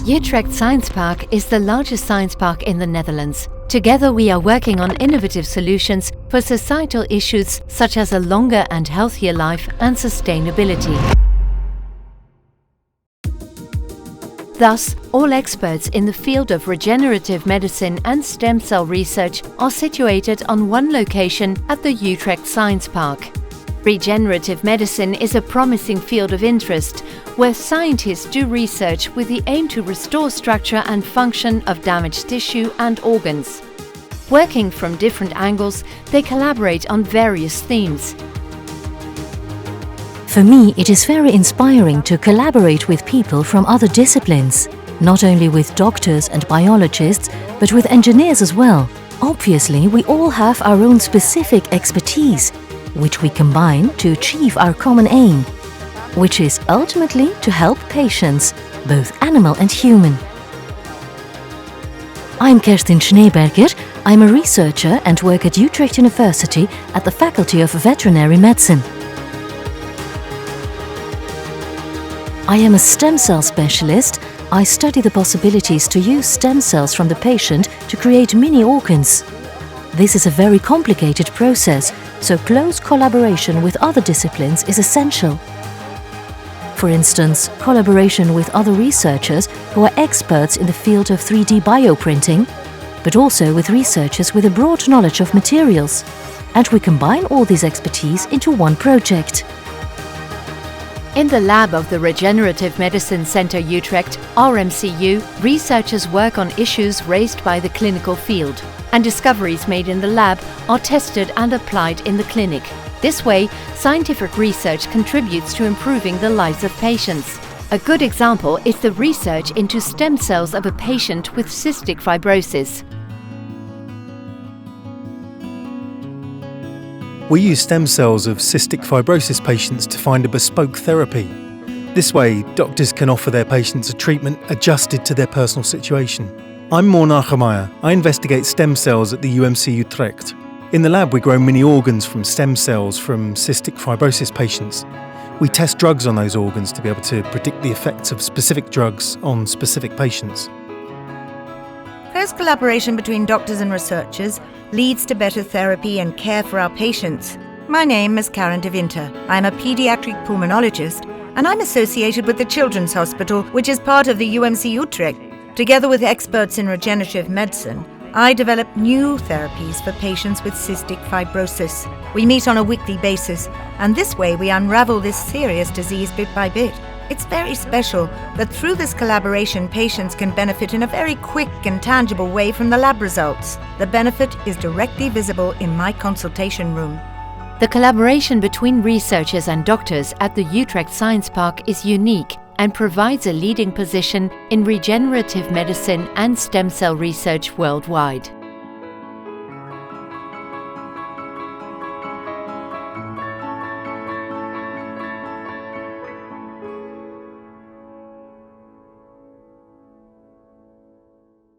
Utrecht Science Park is the largest science park in the Netherlands. Together we are working on innovative solutions for societal issues such as a longer and healthier life and sustainability. Thus, all experts in the field of regenerative medicine and stem cell research are situated on one location at the Utrecht Science Park. Regenerative medicine is a promising field of interest, where scientists do research with the aim to restore structure and function of damaged tissue and organs. Working from different angles, they collaborate on various themes. For me, it is very inspiring to collaborate with people from other disciplines, not only with doctors and biologists, but with engineers as well. Obviously, we all have our own specific expertise, which we combine to achieve our common aim, which is ultimately to help patients, both animal and human. I'm Kerstin Schneeberger. I'm a researcher and work at Utrecht University at the Faculty of Veterinary Medicine. I am a stem cell specialist. I study the possibilities to use stem cells from the patient to create mini organs. This is a very complicated process, so close collaboration with other disciplines is essential. For instance, collaboration with other researchers who are experts in the field of 3D bioprinting, but also with researchers with a broad knowledge of materials. And we combine all these expertise into one project. In the lab of the Regenerative Medicine Center Utrecht, RMCU, researchers work on issues raised by the clinical field, and discoveries made in the lab are tested and applied in the clinic. This way, scientific research contributes to improving the lives of patients. A good example is the research into stem cells of a patient with cystic fibrosis. We use stem cells of cystic fibrosis patients to find a bespoke therapy. This way, doctors can offer their patients a treatment adjusted to their personal situation. I'm Moor Nagemeyer. I investigate stem cells at the UMC Utrecht. In the lab, we grow mini organs from stem cells from cystic fibrosis patients. We test drugs on those organs to be able to predict the effects of specific drugs on specific patients. Close collaboration between doctors and researchers leads to better therapy and care for our patients. My name is Karen de Winter. I'm a paediatric pulmonologist, and I'm associated with the Children's Hospital, which is part of the UMC Utrecht. Together with experts in regenerative medicine, I develop new therapies for patients with cystic fibrosis. We meet on a weekly basis, and this way we unravel this serious disease bit by bit. It's very special that through this collaboration, patients can benefit in a very quick and tangible way from the lab results. The benefit is directly visible in my consultation room. The collaboration between researchers and doctors at the Utrecht Science Park is unique and provides a leading position in regenerative medicine and stem cell research worldwide.